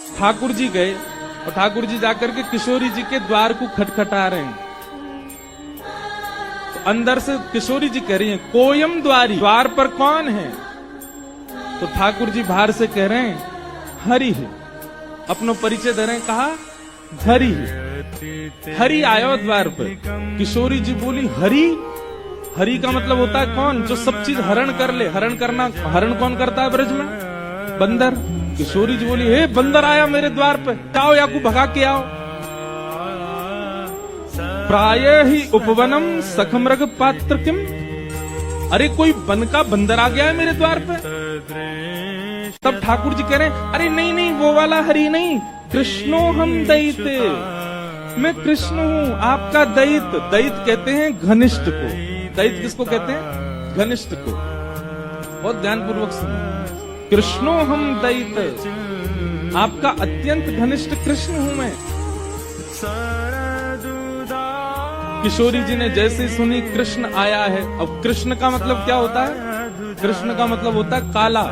ठाकुर जी गए और ठाकुर जी जाकर के किशोरी जी के द्वार को खटखटा रहे हैं। तो अंदर से किशोरी जी कह रही हैं, कोयम द्वारी, द्वार पर कौन है? तो ठाकुर जी बाहर से कह रहे हैं, हरि है। अपनो परिचय दे रहे हैं, कहा हरि है। हरि आयो द्वार पर। किशोरी जी बोली, हरि? हरि का मतलब होता है कौन? जो सब चीज हरण कर ले। हरण करना, हरण कौन करता है ब्रज में? बंदर। किशोरी जी बोली, हे बंदर आया मेरे द्वार पे, जाओ या को भगा के आओ। प्राय ही उपवनम सखमृग पात्र किम, अरे कोई वन का बंदर आ गया है मेरे द्वार पे। तब ठाकुर जी कह रहे हैं, अरे नहीं नहीं, वो वाला हरि नहीं, कृष्णो हम दैत, मैं कृष्ण हूँ आपका दैत। दैत कहते हैं घनिष्ठ को। दैत किसको कहते हैं? घनिष्ठ को। बहुत ध्यानपूर्वक सुनो, कृष्णो हम दैत, आपका अत्यंत घनिष्ठ कृष्ण हूं मैं। किशोरी जी ने जैसे सुनी कृष्ण आया है, अब कृष्ण का मतलब क्या होता है? कृष्ण का मतलब होता है काला।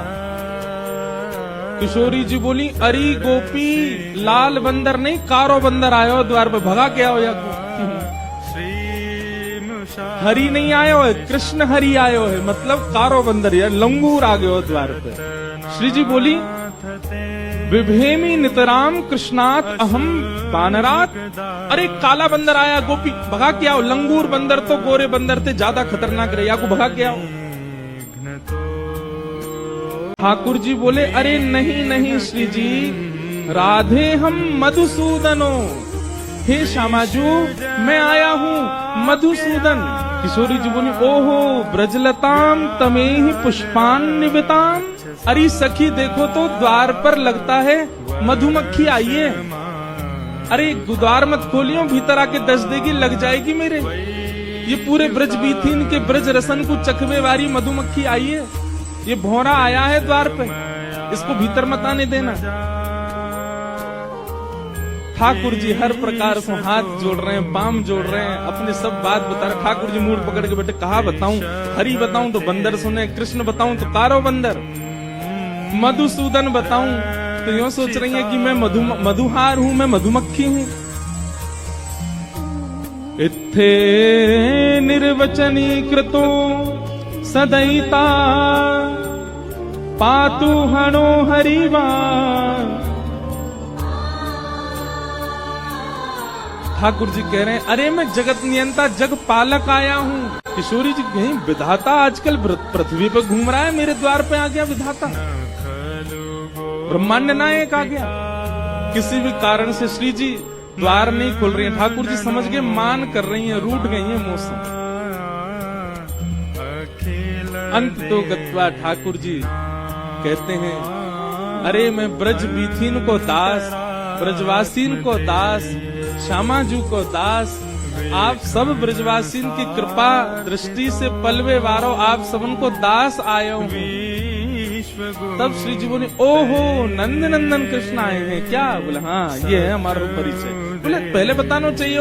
किशोरी जी बोली, अरे गोपी, लाल बंदर नहीं, कारो बंदर आयो द्वार पे, भगा के आओ या को। हरि नहीं आयो है, कृष्ण हरि आयो है, मतलब कारो बंदर या लंगूर आ गयो द्वार पे। श्री जी बोली, विभेमी नितराम कृष्णात अहम बानरात, अरे काला बंदर आया गोपी, भगा के आओ। लंगूर बंदर तो गोरे बंदर थे ज्यादा खतरनाक रहे, या को भगा के आओ। ठाकुर जी बोले, अरे नहीं नहीं श्री जी, राधे हम मधुसूदनो, हे श्यामाजू मैं आया हूँ मधुसूदन। किशोरी जी बोली, ओहो ब्रजलताम तमेहि पुष्पान निविताम, अरे सखी देखो तो द्वार पर लगता है मधुमक्खी आई है। अरे द्वार मत खोलियो, भीतर आके दस देगी, लग जाएगी मेरे। ये पूरे ब्रज बीथीन के ब्रज रसन को चखवे वाली मधुमक्खी आई है, ये भौरा आया है द्वार पे, इसको भीतर मत आने देना। ठाकुर जी हर प्रकार से हाथ जोड़ रहे हैं, पाम जोड़ रहे हैं, अपने सब बात बता रहे। ठाकुर जी मूड पकड़ के बैठे, कहा बताऊं? हरि बताऊं तो बंदर सुने, कृष्ण बताऊं तो कारो बंदर, मधुसूदन बताऊं तो यूं सोच रही है कि मैं मधुहार हूं, मैं मधुमक्खी हूं। इत्थे निर्वचनी कृतो सदैता पातु हणो हरिवा। ठाकुर जी कह रहे हैं, अरे मैं जगत नियंता जग पालक आया हूँ। किशोरी जी कहीं विधाता आजकल पृथ्वी पर घूम रहा है, मेरे द्वार पे आ गया विधाता, ब्रह्मांड नायक आ गया। किसी भी कारण से श्री जी द्वार नहीं खोल रही है। ठाकुर जी समझ गए, मान कर रही हैं, रूठ गई हैं मौसम। अंत तो गत्वा ठाकुर जी कहते हैं, अरे मैं ब्रज बीथीन को दास, ब्रजवासीन को दास, श्यामाजू को दास, आप सब ब्रजवासीन की कृपा दृष्टि से पलवे वारो, आप सबन को दास आयो हूँ। तब श्री जी बोले, ओहो नंद नंदन कृष्ण आए हैं क्या? बोले हाँ, ये है हमारा परिचय। बोले पहले बताना चाहिए